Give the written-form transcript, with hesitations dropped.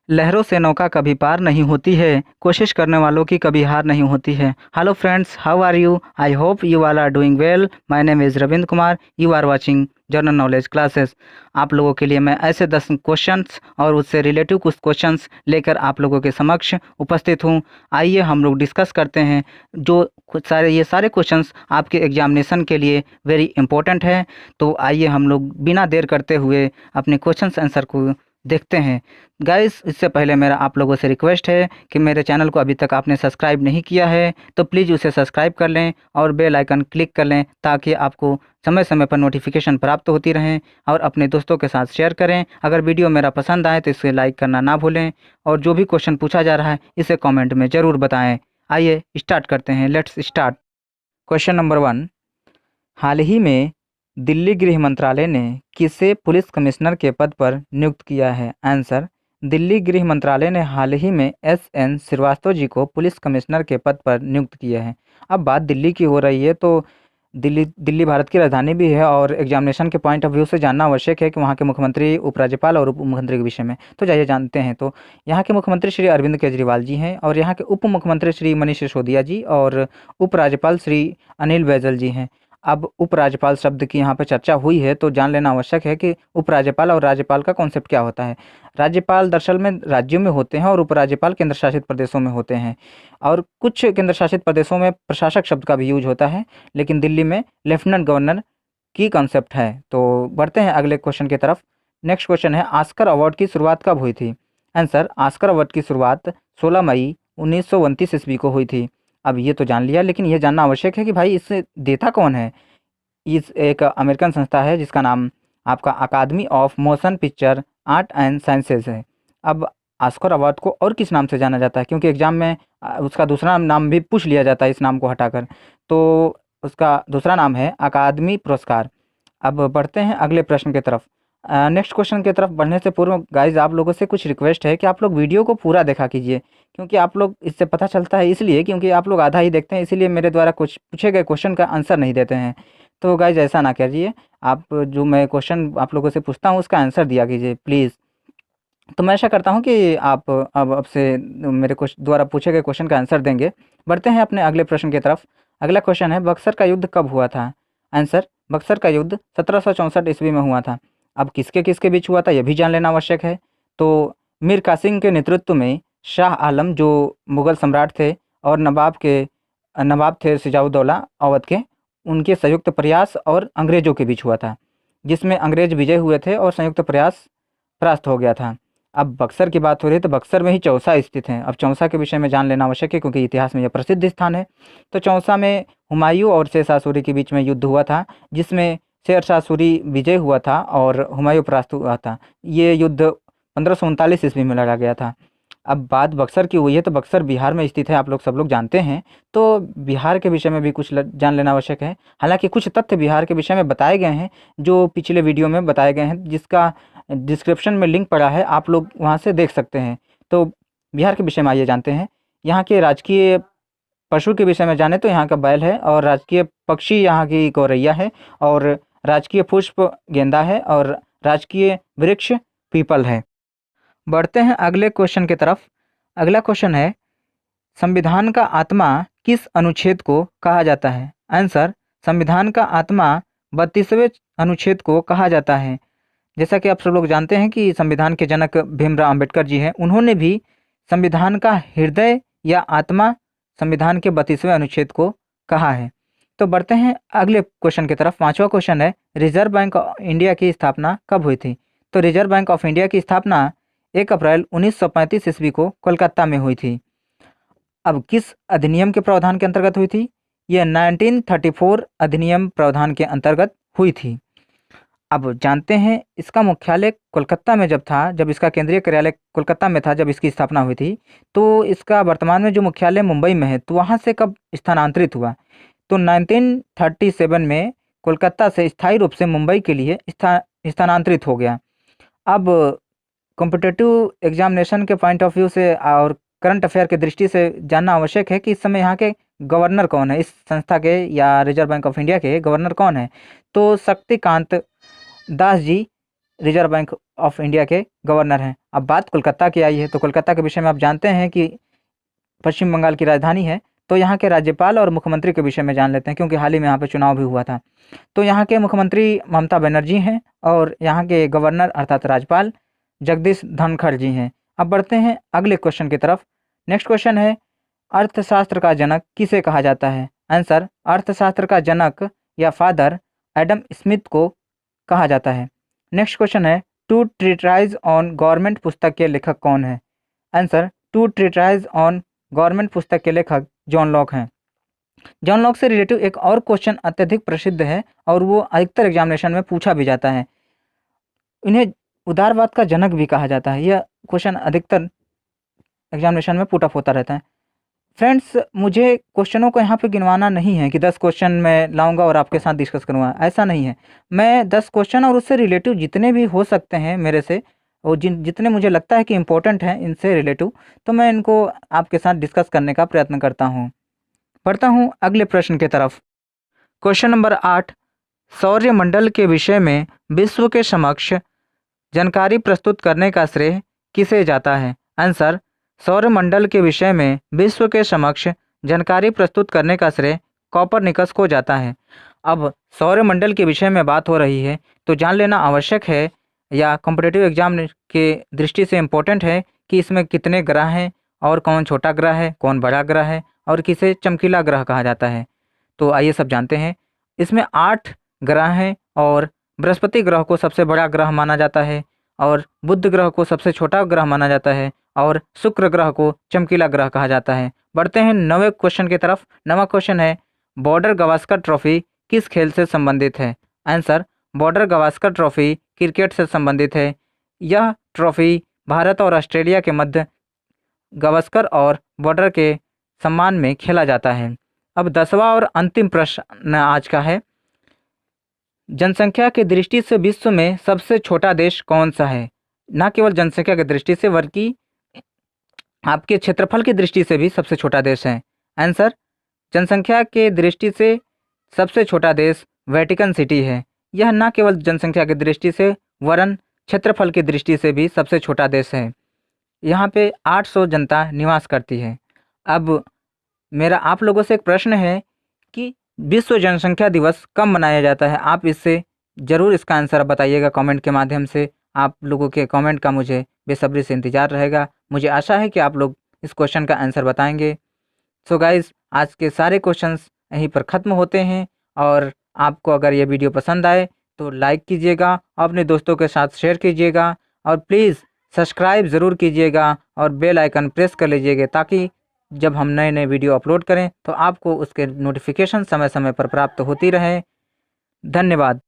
लहरों से नौका कभी पार नहीं होती है, कोशिश करने वालों की कभी हार नहीं होती है। Hello friends, how are you? I hope you all are doing well. My name is Ravindra Kumar. You are watching general knowledge classes. आप लोगों के लिए मैं ऐसे 10 क्वेश्चंस और उससे रिलेटिव कुछ क्वेश्चंस लेकर आप लोगों के समक्ष उपस्थित हूँ। आइए हम लोग डिस्कस करते हैं। जो ये सारे क्वेश्चंस आपके एग्जामिनेशन के लिए वेरी इंपॉर्टेंट है। तो आइए हम लोग बिना देर करते हुए अपने क्वेश्चंस आंसर को देखते हैं। गाइस, इससे पहले मेरा आप लोगों से रिक्वेस्ट है कि मेरे चैनल को अभी तक आपने सब्सक्राइब नहीं किया है तो प्लीज़ उसे सब्सक्राइब कर लें और बेल आइकन क्लिक कर लें ताकि आपको समय समय पर नोटिफिकेशन प्राप्त होती रहें। और अपने दोस्तों के साथ शेयर करें। अगर वीडियो मेरा पसंद आए तो इसे लाइक करना ना भूलें और जो भी क्वेश्चन पूछा जा रहा है इसे कॉमेंट में ज़रूर बताएँ। आइए स्टार्ट करते हैं। Let's start. Question number 1। हाल ही में दिल्ली गृह मंत्रालय ने किसे पुलिस कमिश्नर के पद पर नियुक्त किया है? आंसर: दिल्ली गृह मंत्रालय ने हाल ही में एस.एन. श्रीवास्तव जी को पुलिस कमिश्नर के पद पर नियुक्त किया है। अब बात दिल्ली की हो रही है तो दिल्ली भारत की राजधानी भी है और एग्जामिनेशन के पॉइंट ऑफ व्यू से जानना आवश्यक है कि वहाँ के मुख्यमंत्री, उपराज्यपाल और उप मुख्यमंत्री के विषय में। तो जाइए जानते हैं। तो यहाँ के मुख्यमंत्री श्री अरविंद केजरीवाल जी हैं और यहाँ के उप मुख्यमंत्री श्री मनीष सिसोदिया जी और उपराज्यपाल श्री अनिल बैजल जी हैं। अब उपराज्यपाल शब्द की यहाँ पे चर्चा हुई है तो जान लेना आवश्यक है कि उपराज्यपाल और राज्यपाल का कॉन्सेप्ट क्या होता है। राज्यपाल दरअसल में राज्यों में होते हैं और उपराज्यपाल केंद्र शासित प्रदेशों में होते हैं और कुछ केंद्र शासित प्रदेशों में प्रशासक शब्द का भी यूज होता है, लेकिन दिल्ली में लेफ्टिनेंट गवर्नर की कॉन्सेप्ट है। तो बढ़ते हैं अगले क्वेश्चन की तरफ। नेक्स्ट क्वेश्चन है, ऑस्कर अवार्ड की शुरुआत कब हुई थी? आंसर: ऑस्कर अवार्ड की शुरुआत 16 मई 1929 ईस्वी को हुई थी। अब ये तो जान लिया, लेकिन ये जानना आवश्यक है कि भाई इसे देता कौन है। इस एक अमेरिकन संस्था है जिसका नाम आपका academy of motion picture art and sciences है। अब ऑस्कर अवार्ड को और किस नाम से जाना जाता है, क्योंकि एग्जाम में उसका दूसरा नाम भी पूछ लिया जाता है इस नाम को हटाकर, तो उसका दूसरा नाम है अकादमी पुरस्कार। अब बढ़ते हैं अगले प्रश्न की तरफ। नेक्स्ट क्वेश्चन की तरफ बढ़ने से पूर्व गाइज आप लोगों से कुछ रिक्वेस्ट है कि आप लोग वीडियो को पूरा देखा कीजिए, क्योंकि आप लोग इससे पता चलता है इसलिए क्योंकि आप लोग आधा ही देखते हैं, इसीलिए मेरे द्वारा कुछ पूछे गए क्वेश्चन का आंसर नहीं देते हैं। तो गाइज ऐसा ना करिए, आप जो मैं क्वेश्चन आप लोगों से पूछता हूँ उसका आंसर दिया कीजिए प्लीज़। तो मैं आशा करता हूँ कि आप अब से मेरे द्वारा पूछे गए क्वेश्चन का आंसर देंगे। बढ़ते हैं अपने अगले प्रश्न की तरफ। अगला क्वेश्चन है, बक्सर का युद्ध कब हुआ था? आंसर: बक्सर का युद्ध 1764 ईस्वी में हुआ था। अब किसके किसके बीच हुआ था यह भी जान लेना आवश्यक है। तो मीर कासिम के नेतृत्व में शाह आलम जो मुग़ल सम्राट थे और नवाब थे सिराजुद्दौला अवध के, उनके संयुक्त प्रयास और अंग्रेज़ों के बीच हुआ था, जिसमें अंग्रेज़ विजय हुए थे और संयुक्त प्रयास परास्त हो गया था। अब बक्सर की बात हो रही है तो बक्सर में ही चौसा स्थित है। अब चौसा के विषय में जान लेना आवश्यक है क्योंकि इतिहास में यह प्रसिद्ध स्थान है। तो चौसा में हुमायूं और शेरशाह सूरी के बीच में युद्ध हुआ था, जिसमें शेरशाह सूरी विजय हुआ था और हुमायूं परास्त हुआ था। ये युद्ध 1539 ईस्वी में लड़ा गया था। अब बात बक्सर की हुई है तो बक्सर बिहार में स्थित है, आप लोग सब लोग जानते हैं। तो बिहार के विषय में भी कुछ जान लेना आवश्यक है। हालांकि कुछ तथ्य बिहार के विषय में बताए गए हैं जो पिछले वीडियो में बताए गए हैं, जिसका डिस्क्रिप्शन में लिंक पड़ा है, आप लोग वहां से देख सकते हैं। तो बिहार के विषय में आइए जानते हैं। यहाँ के राजकीय पशु के विषय में जाने तो यहाँ का बैल है और राजकीय पक्षी यहाँ की गौरैया है और राजकीय पुष्प गेंदा है और राजकीय वृक्ष पीपल है। बढ़ते हैं अगले क्वेश्चन की तरफ। अगला क्वेश्चन है, संविधान का आत्मा किस अनुच्छेद को कहा जाता है? आंसर: संविधान का आत्मा 32वें अनुच्छेद को कहा जाता है। जैसा कि आप सब लोग जानते हैं कि संविधान के जनक भीमराव अंबेडकर जी हैं, उन्होंने भी संविधान का हृदय या आत्मा संविधान के 32वें अनुच्छेद को कहा है। तो बढ़ते हैं अगले क्वेश्चन की तरफ। पांचवा क्वेश्चन है, रिजर्व बैंक ऑफ इंडिया की स्थापना कब हुई थी? तो रिजर्व बैंक ऑफ इंडिया की स्थापना 1 अप्रैल 1935 ईस्वी को कोलकाता में हुई थी। अब किस अधिनियम के प्रावधान के अंतर्गत हुई थी? यह 1934 अधिनियम प्रावधान के अंतर्गत हुई थी। अब जानते हैं इसका मुख्यालय कोलकाता में जब इसका केंद्रीय कार्यालय कोलकाता में था, जब इसकी स्थापना हुई थी, तो इसका वर्तमान में जो मुख्यालय मुंबई में है, तो वहाँ से कब स्थानांतरित हुआ? तो 1937 में कोलकाता से स्थायी रूप से मुंबई के लिए स्थानांतरित हो गया। अब कॉम्पिटिटिव एग्जामिनेशन के पॉइंट ऑफ व्यू से और करंट अफेयर की दृष्टि से जानना आवश्यक है कि इस समय यहाँ के गवर्नर कौन है, इस संस्था के या रिजर्व बैंक ऑफ इंडिया के गवर्नर कौन है? तो Shaktikanta Das ji reserve bank of India के गवर्नर हैं। अब बात कोलकाता की आई है, तो कोलकाता के विषय में आप जानते हैं कि पश्चिम बंगाल की राजधानी है। तो यहाँ के राज्यपाल और मुख्यमंत्री के विषय में जान लेते हैं, क्योंकि हाल ही में यहाँ पे चुनाव भी हुआ था। तो यहाँ के मुख्यमंत्री ममता बनर्जी हैं और यहाँ के गवर्नर अर्थात राज्यपाल जगदीश धनखड़ जी हैं। अब बढ़ते हैं अगले क्वेश्चन की तरफ। नेक्स्ट क्वेश्चन है, अर्थशास्त्र का जनक किसे कहा जाता है? आंसर, अर्थशास्त्र का जनक या फादर एडम स्मिथ को कहा जाता है। नेक्स्ट क्वेश्चन है, टू ट्रीटाइज ऑन गवर्नमेंट पुस्तक के लेखक कौन है? Answer, two treatise on government पुस्तक के लेखक जॉन लॉक हैं। जॉन लॉक से रिलेटिव एक और क्वेश्चन अत्यधिक प्रसिद्ध है और वो अधिकतर एग्जामिनेशन में पूछा भी जाता है। इन्हें उदारवाद का जनक भी कहा जाता है। यह क्वेश्चन अधिकतर एग्जामिनेशन में पुट अप होता रहता है। फ्रेंड्स, मुझे क्वेश्चनों को यहाँ पे गिनवाना नहीं है कि 10 क्वेश्चन मैं लाऊंगा और आपके साथ डिस्कस करूँगा, ऐसा नहीं है। मैं 10 क्वेश्चन और उससे रिलेटिव जितने भी हो सकते हैं मेरे से, और जितने मुझे लगता है कि इम्पोर्टेंट हैं इनसे रिलेटिव, तो मैं इनको आपके साथ डिस्कस करने का प्रयत्न करता हूँ। पढ़ता हूँ अगले प्रश्न की तरफ। क्वेश्चन नंबर 8, सौरमंडल के विषय में विश्व के समक्ष जानकारी प्रस्तुत करने का श्रेय किसे जाता है? आंसर, सौरमंडल के विषय में विश्व के समक्ष जानकारी प्रस्तुत करने का श्रेय कोपरनिकस को जाता है। अब सौरमंडल के विषय में बात हो रही है तो जान लेना आवश्यक है या कॉम्पिटिटिव एग्जाम के दृष्टि से इम्पोर्टेंट है कि इसमें कितने ग्रह हैं और कौन छोटा ग्रह है, कौन बड़ा ग्रह है और किसे चमकीला ग्रह कहा जाता है। तो आइए सब जानते हैं। इसमें 8 ग्रह हैं और बृहस्पति ग्रह को सबसे बड़ा ग्रह माना जाता है और बुध ग्रह को सबसे छोटा ग्रह माना जाता है और शुक्र ग्रह को चमकीला ग्रह कहा जाता है। बढ़ते हैं 9वें क्वेश्चन की तरफ। 9वां क्वेश्चन है, बॉर्डर गावस्कर ट्रॉफी किस खेल से संबंधित है? Answer, border Gavaskar trophy cricket से संबंधित है। यह ट्रॉफी भारत और ऑस्ट्रेलिया के मध्य गावस्कर और बॉर्डर के सम्मान में खेला जाता है। अब 10वां और अंतिम प्रश्न आज का है, जनसंख्या की दृष्टि से विश्व में सबसे छोटा देश कौन सा है? न केवल जनसंख्या की दृष्टि से बल्कि आपके क्षेत्रफल की दृष्टि से भी सबसे छोटा देश है। आंसर, जनसंख्या के दृष्टि से सबसे छोटा देश वेटिकन सिटी है। यह न केवल जनसंख्या की दृष्टि से वरन क्षेत्रफल की दृष्टि से भी सबसे छोटा देश है। यहाँ पे 800 जनता निवास करती है। अब मेरा आप लोगों से एक प्रश्न है कि विश्व जनसंख्या दिवस कब मनाया जाता है? आप इससे ज़रूर इसका आंसर बताइएगा कमेंट के माध्यम से। आप लोगों के कमेंट का मुझे बेसब्री से इंतज़ार रहेगा। मुझे आशा है कि आप लोग इस क्वेश्चन का आंसर बताएंगे। सो गाइज़, आज के सारे क्वेश्चंस यहीं पर ख़त्म होते हैं और आपको अगर ये वीडियो पसंद आए तो लाइक कीजिएगा, अपने दोस्तों के साथ शेयर कीजिएगा और प्लीज़ सब्सक्राइब ज़रूर कीजिएगा और बेल आइकन प्रेस कर लीजिएगा ताकि जब हम नए नए वीडियो अपलोड करें तो आपको उसके नोटिफिकेशन समय समय पर प्राप्त होती रहे। धन्यवाद।